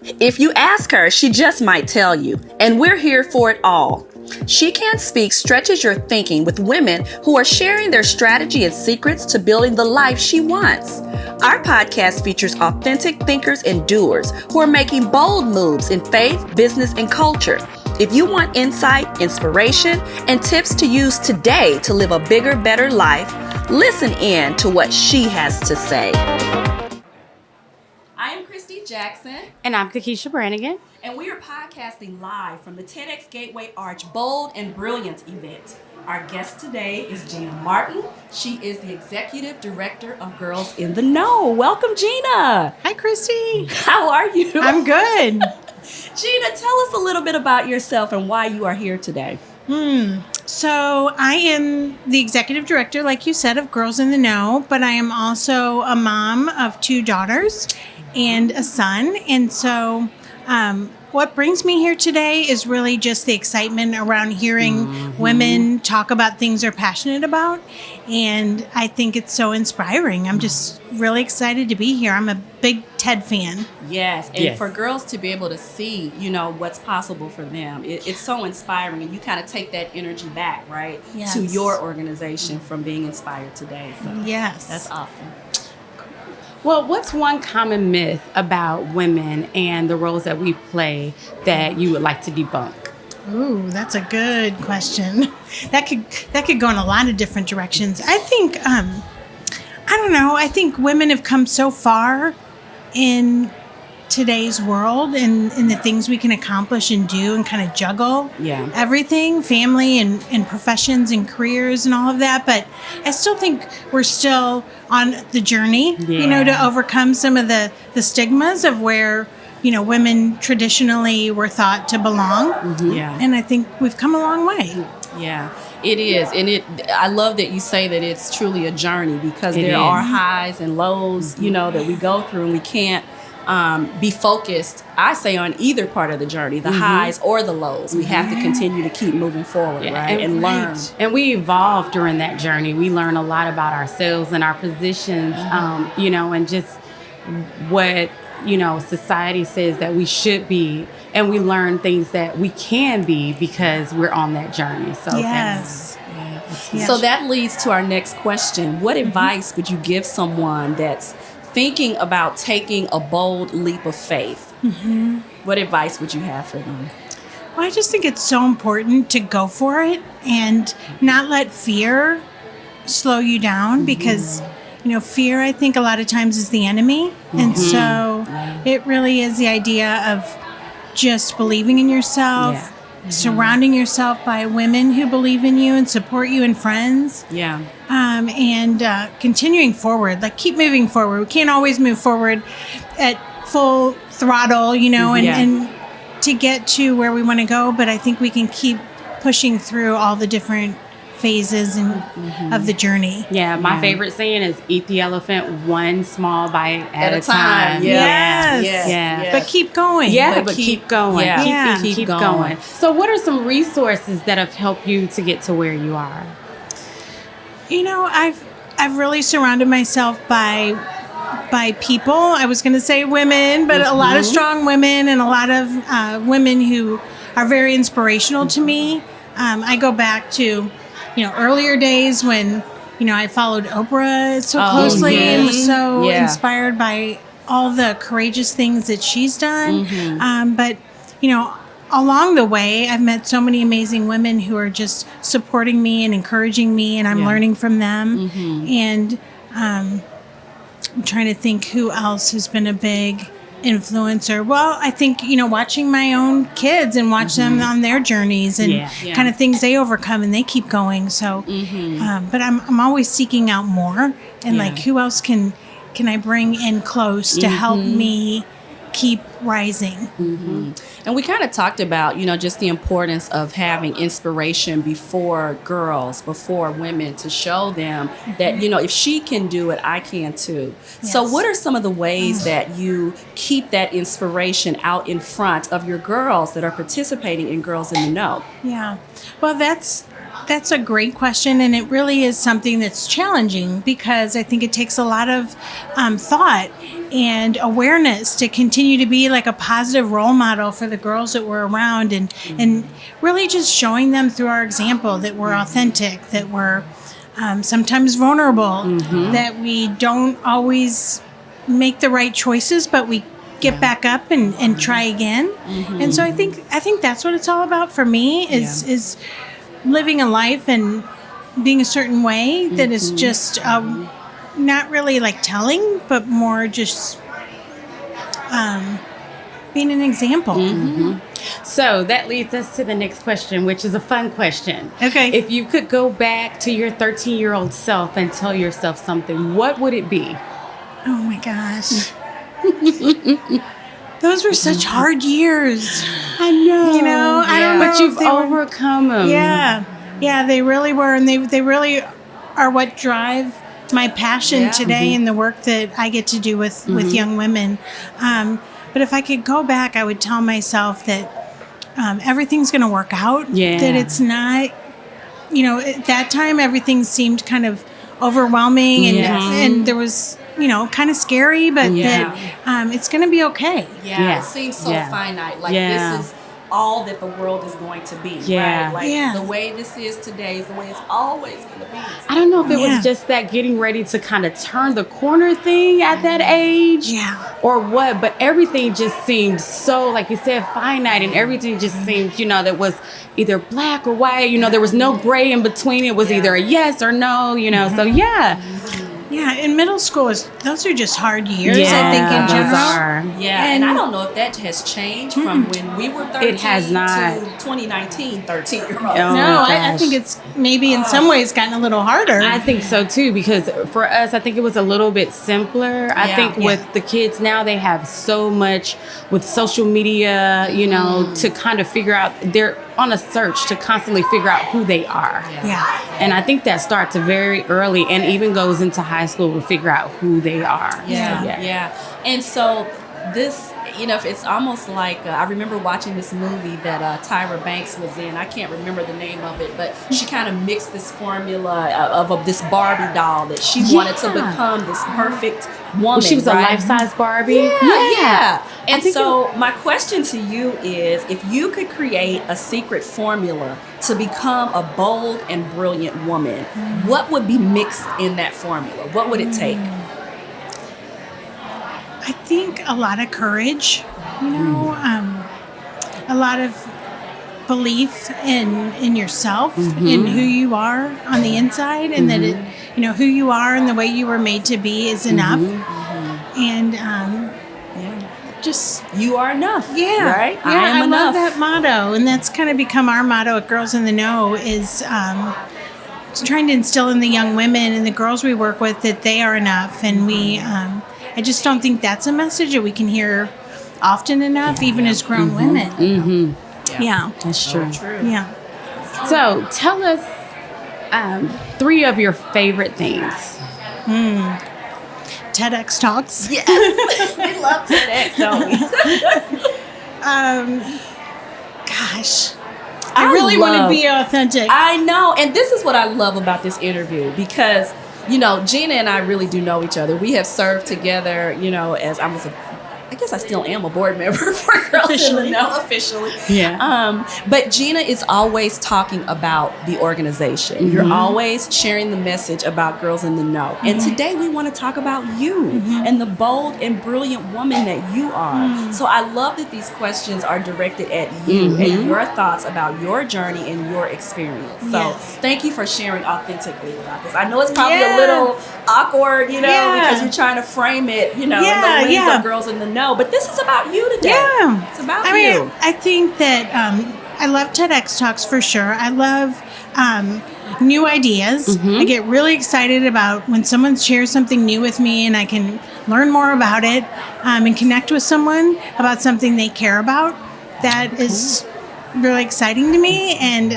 If you ask her, she just might tell you, and we're here for it all. SheCan Speak stretches your thinking with women who are sharing their strategy and secrets to building the life she wants. Our podcast features authentic thinkers and doers who are making bold moves in faith, business, and culture. If you want insight, inspiration, and tips to use today to live a bigger, better life, listen in to what she has to say. I am Christy Jackson. And I'm Keisha Brannigan. And we are podcasting live from the TEDX Gateway Arch Bold and Brilliance event. Our guest today is Gina Marten. She is the Executive Director of Girls in the Know. Welcome, Gina. Hi, Christy. How are you? I'm good. Gina, tell us a little bit about yourself and why you are here today. So I am the Executive Director, like you said, of Girls in the Know, but I am also a mom of 2 daughters and a son. And so what brings me here today is really just the excitement around hearing women talk about things they're passionate about. And I think it's so inspiring. I'm just really excited to be here. I'm a big TED fan. Yes, and for girls to be able to see, what's possible for them, it's so inspiring. And you kind of take that energy back, right, to your organization from being inspired today. So yes. That's awesome. Well, what's one common myth about women and the roles that we play that you would like to debunk? Ooh, that's a good question. That could go in a lot of different directions. I think, I don't know. I think women have come so far in today's world and in the things we can accomplish and do and kind of juggle everything, family and professions and careers and all of that. But I still think we're still on the journey, to overcome some of the stigmas of where, women traditionally were thought to belong. And I think we've come a long way. Yeah, it is. And I love that you say that it's truly a journey because there are highs and lows, that we go through, and we can't be focused, I say, on either part of the journey, the highs or the lows. We have to continue to keep moving forward, right? And learn. And we evolve during that journey. We learn a lot about ourselves and our positions, and just what, society says that we should be. And we learn things that we can be because we're on that journey. So yes. So that leads to our next question. What advice would you give someone that's thinking about taking a bold leap of faith? What advice would you have for them? Well, I just think it's so important to go for it and not let fear slow you down because, fear, I think a lot of times is the enemy. And so it really is the idea of just believing in yourself, surrounding yourself by women who believe in you and support you and friends. And continuing forward, keep moving forward. We can't always move forward at full throttle, and to get to where we want to go. But I think we can keep pushing through all the different phases of the journey. My favorite saying is eat the elephant one small bite at a time. Yes. But keep going. But keep going. Keep going. So what are some resources that have helped you to get to where you are? I've really surrounded myself by people. I was going to say women, but a lot of strong women and a lot of women who are very inspirational to me. I go back to earlier days when I followed Oprah so closely and was so inspired by all the courageous things that she's done. But along the way, I've met so many amazing women who are just supporting me and encouraging me, and I'm learning from them. And I'm trying to think who else has been a big influencer. Well, I think, watching my own kids and watch them on their journeys and kind of things they overcome and they keep going. So, but I'm always seeking out more and who else can I bring in close to help me keep rising. And we kind of talked about, just the importance of having inspiration before girls, before women, to show them that, if she can do it, I can too. Yes. So what are some of the ways that you keep that inspiration out in front of your girls that are participating in Girls in the Know? Yeah. Well, that's That's a great question, and it really is something that's challenging because I think it takes a lot of thought and awareness to continue to be like a positive role model for the girls that we're around, and really just showing them through our example that we're authentic, that we're sometimes vulnerable, that we don't always make the right choices, but we get back up and try again. And so I think that's what it's all about for me is living a life and being a certain way that is just not really like telling, but more just being an example. So that leads us to the next question, which is a fun question. Okay. If you could go back to your 13-year-old self and tell yourself something, what would it be? Oh my gosh. Those were such hard years. I know. You know, I don't know. But you've overcome them. Yeah, they really were. And they really are what drive my passion today and the work that I get to do with young women. But if I could go back, I would tell myself that everything's going to work out. Yeah. That it's not, at that time, everything seemed kind of overwhelming and there was, kind of scary, but that it's going to be okay. It seems so finite. Like this is all that the world is going to be. Right? Like the way this is today is the way it's always going to be. I don't know if it was just that getting ready to kind of turn the corner thing at that age or what, but everything just seemed so, like you said, finite, and everything just seemed, that was either black or white, there was no gray in between. It was either a yes or no, so Yeah, in middle school, those are just hard years, I think, in general. And I don't know if that has changed from when we were 13 it has not. to 2019 13-year-olds. No, I think it's maybe in some ways gotten a little harder. I think so, too, because for us, I think it was a little bit simpler. I think with the kids now, they have so much with social media, to kind of figure out, they're on a search to constantly figure out who they are. And I think that starts very early and even goes into high school to figure out who they are. And so this, it's almost like I remember watching this movie that Tyra Banks was in. I can't remember the name of it, but she kind of mixed this formula of this Barbie doll that she wanted to become this perfect woman. Well, she was a life-size Barbie. And so my question to you is, if you could create a secret formula to become a bold and brilliant woman, what would be mixed in that formula? What would it take? I think a lot of courage, a lot of belief in yourself, in who you are on the inside, and that who you are and the way you were made to be is enough. And just you are enough. Right? I love that motto, and that's kind of become our motto at Girls in the Know is trying to instill in the young women and the girls we work with that they are enough, and we. I just don't think that's a message that we can hear often enough, even as grown women. That's true. Yeah. So tell us 3 of your favorite things. TEDx Talks. Yes. We love TEDx, don't we? Gosh. I really want to be authentic. I know. And this is what I love about this interview because Gina and I really do know each other. We have served together, as I guess I still am a board member for Girls in the Know officially. But Gina is always talking about the organization. You're always sharing the message about Girls in the Know. And today we want to talk about you and the bold and brilliant woman that you are. So I love that these questions are directed at you and your thoughts about your journey and your experience. So thank you for sharing authentically about this. I know it's probably a little awkward, because you're trying to frame it, in the lens of Girls in the Know. But this is about you today. It's about you. I think that I love TEDx Talks for sure. I love new ideas. I get really excited about when someone shares something new with me and I can learn more about it and connect with someone about something they care about. That is really exciting to me. And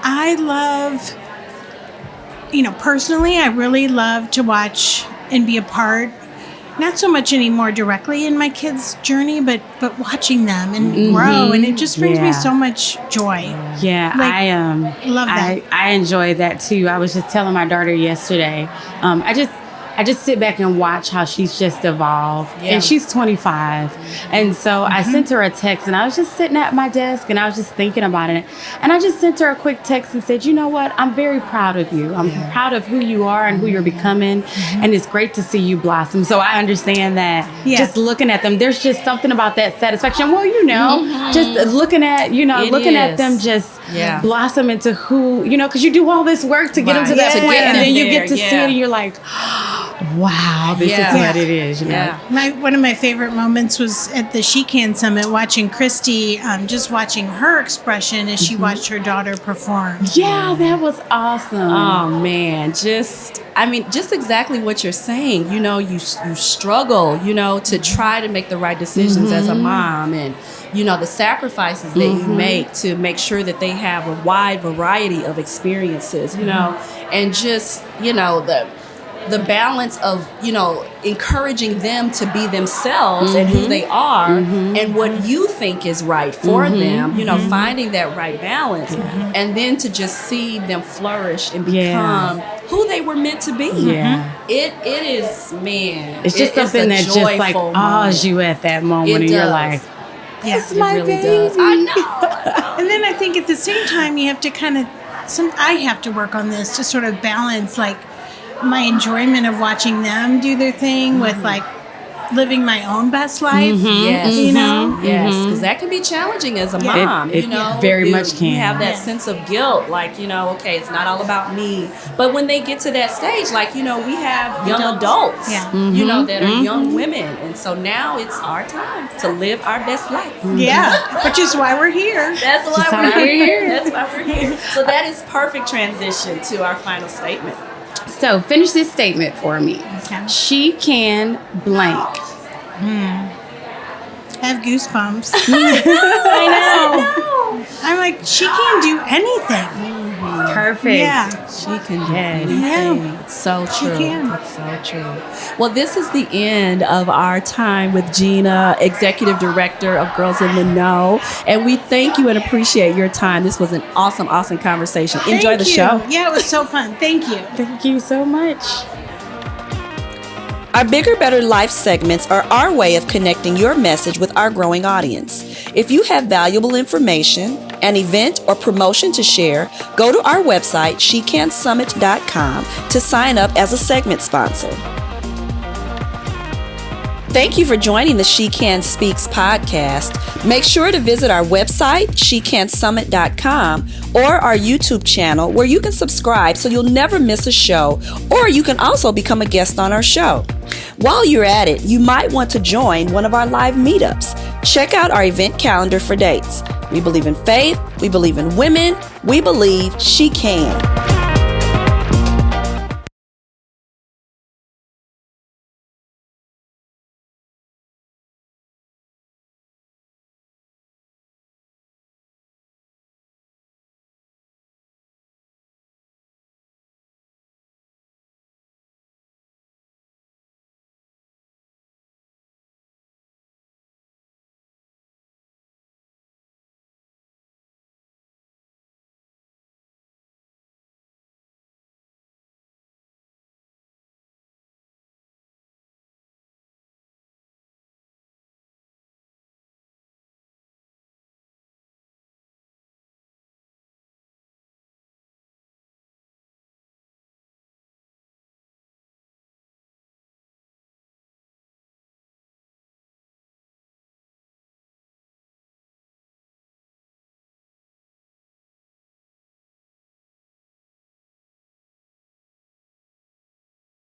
I love, personally, I really love to watch and be a part not so much anymore directly in my kids' journey, but watching them and grow, and it just brings me so much joy. Yeah, like, love that. I enjoy that too. I was just telling my daughter yesterday. I just sit back and watch how she's just evolved. Yeah. And she's 25. And so I sent her a text, and I was just sitting at my desk, and I was just thinking about it. And I just sent her a quick text and said, you know what? I'm very proud of you. I'm proud of who you are and who you're becoming. And it's great to see you blossom. So I understand that just looking at them, there's just something about that satisfaction. Well, just looking at, at them just blossom into who, because you do all this work to get them to that point. And then you get to see it, and you're like, wow, this is what it is. One of my favorite moments was at the SheCan Summit, watching Christy, just watching her expression as she watched her daughter perform. Yeah, that was awesome. Oh man, just exactly what you're saying. You struggle, to try to make the right decisions as a mom, and the sacrifices that you make to make sure that they have a wide variety of experiences, and just the balance of encouraging them to be themselves and who they are and what you think is right for them, finding that right balance, and then to just see them flourish and become who they were meant to be. It is, man, it's just something that just like awes you at that moment, and you're like, yes, my really baby. does. I know. And then I think at the same time you have to I have to work on this to sort of balance like my enjoyment of watching them do their thing with like living my own best life. Yes, because that can be challenging as a mom. It very much can. You have that sense of guilt, like okay, it's not all about me. But when they get to that stage, like we have young adults, that are young women, and so now it's our time to live our best life. Which is why we're here. That's why we're here. That's why we're here. So that is perfect transition to our final statement. So finish this statement for me. Okay. She can blank. I have goosebumps. I know. I'm like, she can do anything. Perfect. Yeah. She can do anything. Yeah. It's so true. She can. It's so true. Well, this is the end of our time with Gina, Executive Director of Girls in the Know. And we thank you and appreciate your time. This was an awesome, awesome conversation. Enjoy the show. Yeah, it was so fun. Thank you. Thank you so much. Our Bigger, Better Life segments are our way of connecting your message with our growing audience. If you have valuable information, an event, or promotion to share, go to our website, SheCanSummit.com, to sign up as a segment sponsor. Thank you for joining the SheCan Speaks podcast. Make sure to visit our website, SheCanSummit.com, or our YouTube channel where you can subscribe so you'll never miss a show, or you can also become a guest on our show. While you're at it, you might want to join one of our live meetups. Check out our event calendar for dates. We believe in faith, we believe in women, we believe she can.